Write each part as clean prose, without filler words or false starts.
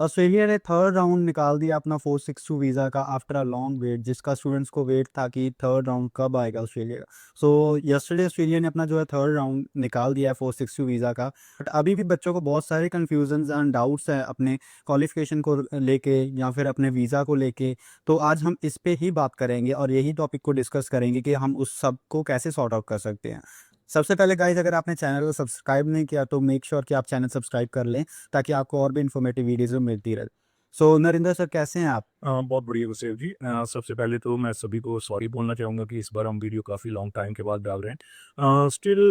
Australia ने third round निकाल दिया अपना 462 वीज़ा का आफ्टर अ लॉन्ग वेट, जिसका स्टूडेंट्स को वेट था कि थर्ड राउंड कब आएगा ऑस्ट्रेलिया का। सो यस्टरडे ऑस्ट्रेलिया ने अपना जो है थर्ड राउंड निकाल दिया है 462 वीज़ा का। बट अभी भी बच्चों को बहुत सारे कन्फ्यूजन्स एंड डाउट्स हैं अपने क्वालिफिकेशन को लेके या फिर अपने वीज़ा को लेके। तो आज हम इस पे ही बात करेंगे और यही टॉपिक को डिस्कस करेंगे कि हम उस सब को कैसे सॉर्ट आउट कर सकते हैं। सबसे पहले गाइज, अगर आपने चैनल को सब्सक्राइब नहीं किया तो मेक श्योर कि आप चैनल सब्सक्राइब कर लें ताकि आपको और भी इन्फॉर्मेटिव वीडियोज़ मिलती रहे। सो नरिंदर सर, कैसे हैं आप? बहुत बढ़िया गुरसेव जी। सबसे पहले तो मैं सभी को सॉरी बोलना चाहूँगा कि इस बार हम वीडियो काफ़ी लॉन्ग टाइम के बाद डाल रहे हैं। स्टिल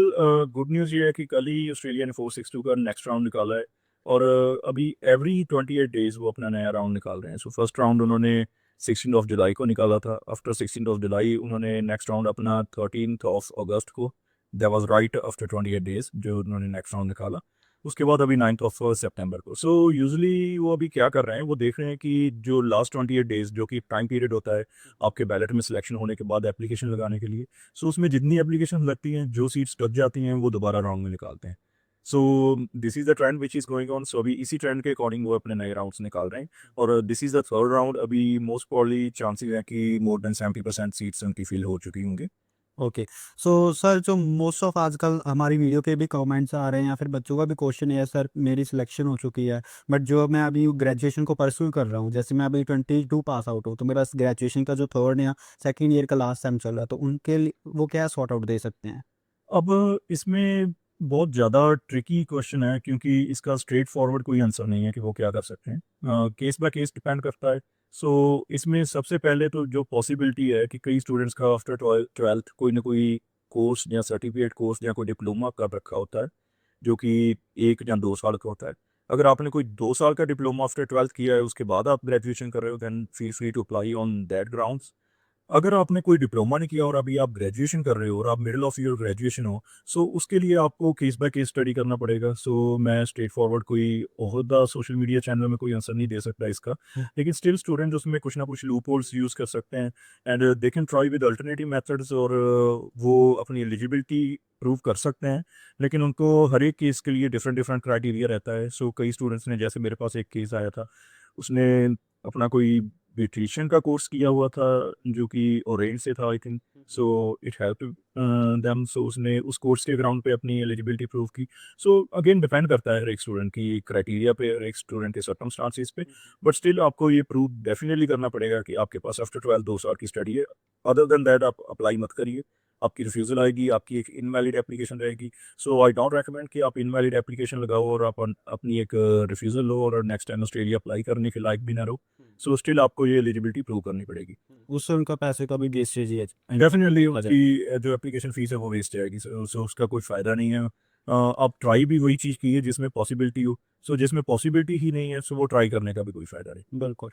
गुड न्यूज़ ये है कि कल ही ऑस्ट्रेलिया ने 462 का नेक्स्ट राउंड निकाला है और अभी एवरी 28 डेज़ वो अपना नया राउंड निकाल रहे हैं। सो फर्स्ट राउंड उन्होंने 16 ऑफ जुलाई को निकाला था। आफ्टर 16 ऑफ जुलाई उन्होंने नेक्स्ट राउंड अपना 13 ऑफ अगस्त को, that was right after 28 days जो उन्होंने नेक्स्ट राउंड निकाला। उसके बाद अभी 9th ऑफ सितंबर को। सो यूजुअली वो अभी क्या कर रहे हैं, वो देख रहे हैं कि जो लास्ट 28 डेज़ जो कि टाइम पीरियड होता है आपके बैलेट में सिलेक्शन होने के बाद एप्लीकेशन लगाने के लिए, सो उसमें जितनी एप्लीकेशन लगती हैं, जो सीट्स बच जाती हैं, वो दोबारा राउंड में निकालते हैं। So this is the trend which is going on. So अभी इसी ट्रेंड के अकॉर्डिंग वो अपने नए राउंड्स निकाल रहे हैं और this is the third round. अभी मोस्ट प्रॉब्ली चांसेस हैं कि मोर देन 70% सीट्स उनकी फिल हो चुकी होंगी। ओके। सो सर, जो मोस्ट ऑफ आजकल हमारी वीडियो के भी कमेंट्स आ रहे हैं या फिर बच्चों का भी क्वेश्चन है, सर मेरी सिलेक्शन हो चुकी है बट जो मैं अभी ग्रेजुएशन को परस्यू कर रहा हूँ, जैसे मैं अभी 22 पास आउट हूँ तो मेरा ग्रेजुएशन का जो थर्ड या सेकेंड ईयर का लास्ट सेम चल रहा है, तो उनके लिए वो क्या सॉर्ट आउट दे सकते हैं? अब इसमें बहुत ज़्यादा ट्रिकी क्वेश्चन है क्योंकि इसका स्ट्रेट फॉरवर्ड कोई आंसर नहीं है कि वो क्या कर सकते हैं। केस बाय केस डिपेंड करता है। सो इसमें सबसे पहले तो जो पॉसिबिलिटी है कि कई स्टूडेंट्स का आफ्टर ट्वेल्थ कोई ना कोई कोर्स या सर्टिफिकेट कोर्स या कोई डिप्लोमा कर रखा होता है जो कि 1 या 2 साल का होता है। अगर आपने कोई 2 साल का डिप्लोमा आफ्टर ट्वेल्थ किया है, उसके बाद आप ग्रेजुएशन कर रहे हो, then feel free to apply on that grounds. अगर आपने कोई डिप्लोमा नहीं किया और अभी आप ग्रेजुएशन कर रहे हो और आप मिडिल ऑफ योर ग्रेजुएशन हो, सो उसके लिए आपको केस बाय केस स्टडी करना पड़ेगा। सो मैं स्ट्रेट फॉरवर्ड कोई ओहदा सोशल मीडिया चैनल में कोई आंसर नहीं दे सकता इसका। लेकिन स्टिल स्टूडेंट उसमें कुछ ना कुछ लूप होल्स यूज़ कर सकते हैं and they can try with alternative methods और वो अपनी एलिजिबिलिटी प्रूव कर सकते हैं। लेकिन उनको हर एक केस के लिए डिफरेंट डिफरेंट क्राइटेरिया रहता है। सो कई स्टूडेंट्स ने, जैसे मेरे पास एक केस आया था, उसने अपना कोई ब्यूटिशियन का कोर्स किया हुआ था जो कि ओरेंज से था I think. So it help them. So उसने उस कोर्स के ग्राउंड पे अपनी एलिजिबिलिटी प्रूव की। सो अगेन डिपेंड करता है हर एक स्टूडेंट की क्राइटेरिया पे, हर एक स्टूडेंट के सर्कमस्टांसिस पे। बट स्टिल आपको ये प्रूव डेफिनेटली करना पड़ेगा कि आपके पास आफ्टर 12 2 साल की स्टडी है। अदर देन दैट आप अप्लाई मत करिए। आपकी रिफ्यूज़ल आएगी, आपकी एक इनवैलिड एप्लीकेशन रहेगी। सो आई डोंट रिकमेंड कि आप इनवैलिड एप्लीकेशन लगाओ और आप अपनी एक रिफ्यूज़ल लो और नेक्स्ट टाइम ऑस्ट्रेलिया अप्लाई करने के लायक भी ना रहो। सो स्टिल आपको ये एलिजिबिलिटी प्रूव करनी पड़ेगी। उससे उनका पैसे का भी वेस्टेज ही है। डेफिनेटली आ जाए। उसकी जो एप्लीकेशन फीस है वो वेस्ट जाएगी। सो उसका कोई फ़ायदा नहीं है। आप ट्राई भी वही चीज़ कीजिए जिसमें पॉसिबिलिटी हो। सो जिसमें पॉसिबिलिटी ही नहीं है, सो वो ट्राई करने का भी कोई फ़ायदा नहीं। बिल्कुल।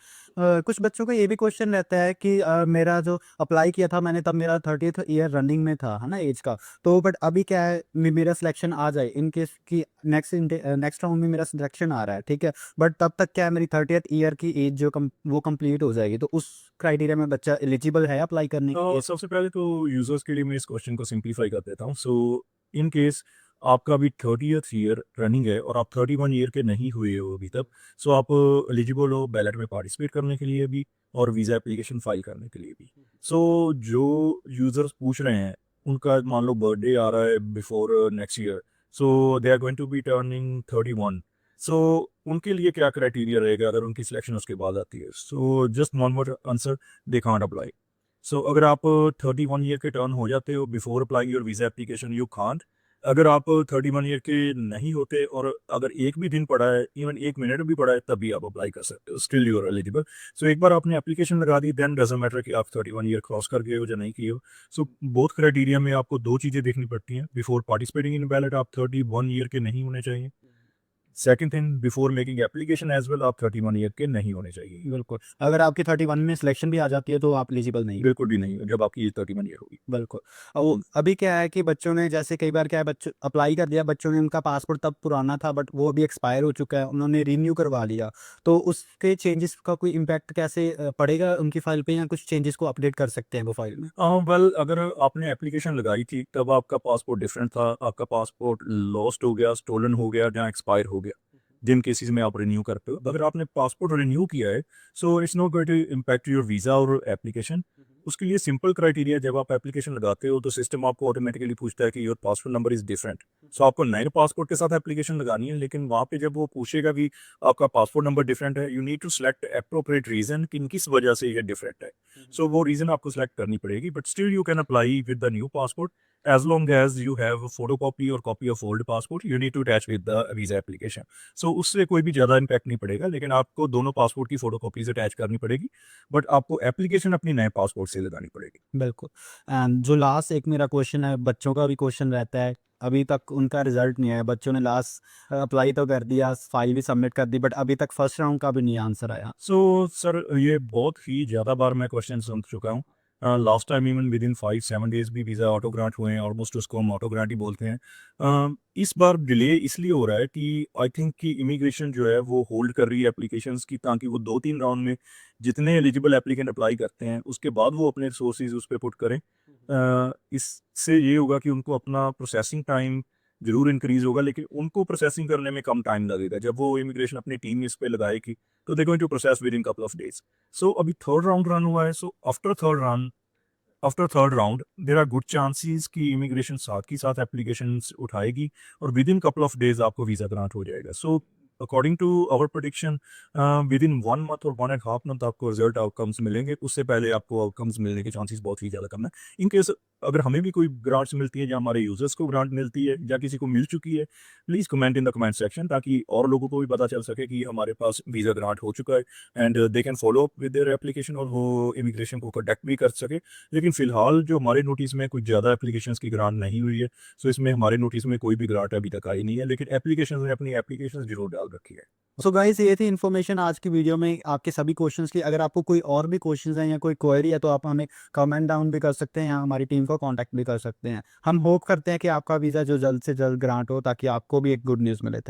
कुछ बच्चों का ये भी क्वेश्चन रहता है कि मेरा जो अप्लाई किया था मैंने, तब मेरा 30th ईयर रनिंग में था, है ना, एज का। तो बट अभी क्या है, मेरा सिलेक्शन आ जाए इन केस कि नेक्स्ट राउंड में मेरा सिलेक्शन आ रहा है, ठीक है। बट तब तक क्या है, मेरी 30th ईयर की एज जो वो कंप्लीट हो जाएगी, तो उस क्राइटेरिया में बच्चा एलिजिबल है अप्लाई करने के लिए? सबसे पहले तो यूज़र्स के लिए मैं इस क्वेश्चन को सिंप्लीफाई कर देता हूँ। सो इन केस आपका अभी 30th ईयर रनिंग है और आप 31 ईयर के नहीं हुए हो अभी तक, सो आप एलिजिबल हो बैलेट में पार्टिसिपेट करने के लिए भी और वीज़ा एप्लीकेशन फाइल करने के लिए भी। सो जो यूज़र्स पूछ रहे हैं, उनका मान लो बर्थडे आ रहा है before next year, so they are going to be turning 31। So उनके लिए क्या क्राइटेरिया रहेगा अगर उनकी सिलेक्शन उसके बाद आती है? So just one word answer, they can't apply. So अगर आप 31 ईयर के टर्न हो जाते हो before applying your visa application, you can't. अगर आप 31 ईयर के नहीं होते और अगर एक भी दिन पड़ा है, इवन 1 मिनट भी पड़ा है, तब भी आप अप्लाई कर सकते हो, स्टिल यू आर एलिजिबल। सो एक बार आपने एप्लीकेशन लगा दी, देन डजंट मैटर कि आप 31 ईयर क्रॉस कर गए हो या नहीं किए हो। सो बोथ क्राइटेरिया में आपको 2 चीज़ें देखनी पड़ती हैं। बिफोर पार्टिसिपेटिंग इन बैलेट आप 31 ईयर के नहीं होने चाहिए। Second thing, before making application as well आप 31 ईयर के नहीं होने चाहिए। बिल्कुल। अगर आपकी 31 में सिलेक्शन भी आ जाती है तो आप एलिजिबल नहीं हो। बिल्कुल भी नहीं, जब आपकी एज 31 ईयर होगी। बिल्कुल। वो अभी क्या है कि बच्चों ने, जैसे कई बार क्या है, बच्चों अप्लाई कर दिया बच्चों ने, उनका पासपोर्ट तब पुराना था बट वो अभी एक्सपायर हो चुका है, उन्होंने रिन्यू करवा लिया। तो उसके चेंजेस का कोई इम्पैक्ट कैसे पड़ेगा उनकी फ़ाइल पे, या कुछ चेंजेस को अपडेट कर सकते हैं वो फ़ाइल में? वेल अगर आपने एप्लीकेशन लगाई थी तब आपका पासपोर्ट डिफरेंट था, आपका पासपोर्ट लॉस्ट हो गया, स्टोलन हो गया या एक्सपायर हो गया, जिन केसेस में आप रिन्यू करते हो। अगर आपने पासपोर्ट रिन्यू किया है, so it's not going to impact your visa और एप्लीकेशन। उसके लिए सिंपल क्राइटेरिया, जब आप एप्लीकेशन लगाते हो तो सिस्टम आपको ऑटोमेटिकली पूछता है कि your passport number is different. So आपको नए पासपोर्ट के साथ एप्लीकेशन लगानी है, लेकिन वहाँ पे जब वो पूछेगा कि आपका पासपोर्ट नंबर डिफरेंट है, you need to select appropriate reason कि किस वजह से ये डिफरेंट है। सो वो रीज़न आपको सेलेक्ट करनी पड़ेगी, but still you can apply with the new passport as long as you have a photocopy or copy of old passport you need to attach with the visa application। so उससे कोई भी ज़्यादा impact नहीं पड़ेगा, लेकिन आपको दोनों passport की फोटोकॉपीज अटैच करनी पड़ेगी, बट आपको एप्लीकेशन अपनी नए पासपोर्ट से लगानी पड़ेगी। बिल्कुल। एंड जो लास्ट एक मेरा क्वेश्चन है, बच्चों का भी क्वेश्चन रहता है, अभी तक उनका रिजल्ट नहीं आया, बच्चों ने लास्ट अप्लाई तो कर दिया, फाइल भी सबमिट कर दी, बट अभी तक फर्स्ट राउंड का भी नहीं आंसर आया। सो सर ये बहुत ही ज़्यादा बार मैं क्वेश्चन सुन चुका हूँ। Last time even with in 5-7 days भी वीज़ा ऑटो ग्रांट हुए हैं, ऑलमोस्ट उसको हम ऑटो ग्रांट ही बोलते हैं। इस बार डिले इसलिए हो रहा है कि आई थिंक कि इमिग्रेशन जो है वो होल्ड कर रही है एप्लीकेशंस की, ताकि वो 2-3 राउंड में जितने एलिजिबल एप्लीकेंट अप्लाई करते हैं उसके बाद वो अपने रिसोर्सेज उस पर पुट करें। इससे ये होगा कि उनको अपना प्रोसेसिंग टाइम ज़रूर इंक्रीज़ होगा, लेकिन उनको प्रोसेसिंग करने में कम टाइम लगेगा। जब वो इमिग्रेशन अपनी टीम इस पे लगाएगी तो they going to process within couple of days. So अभी थर्ड राउंड रन हुआ है, so after third round there are good chances कि इमिग्रेशन साथ ही साथ एप्लीकेशंस उठाएगी और within couple of days आपको वीज़ा ग्रांट हो जाएगा। So according to our prediction within 1 month और 1.5 मंथ आपको रिजल्ट आउटकम्स मिलेंगे। उससे पहले आपको आउटकम्स मिलने के चांसेस बहुत ही ज़्यादा कम है। इन केस अगर हमें भी कोई ग्रांट्स मिलती है या हमारे यूजर्स को ग्रांट मिलती है या किसी को मिल चुकी है, please comment in the comment section, ताकि और लोगों को भी पता चल सके कि हमारे पास वीज़ा ग्रांट हो चुका है and they can follow up with their application और वो इमिग्रेशन को कॉन्टैक्ट भी कर सके। लेकिन फिलहाल जो हमारे नोटिस में कुछ ज़्यादा एप्लीकेशंस की ग्रांट नहीं हुई है, सो इसमें हमारे नोटिस में कोई भी ग्रांट अभी तक आई नहीं है, लेकिन एप्लीकेशन ने अपनी एप्लीकेशन ज़रूर डाल रखी है। सो गाइस, ये थी इन्फॉर्मेशन आज की वीडियो में आपके सभी क्वेश्चंस की। अगर आपको कोई और भी क्वेश्चंस हैं या कोई क्वेरी है तो आप हमें कमेंट डाउन भी कर सकते हैं या हमारी टीम को कांटेक्ट भी कर सकते हैं। हम होप करते हैं कि आपका वीज़ा जो जल्द से जल्द ग्रांट हो, ताकि आपको भी एक गुड न्यूज़ मिले।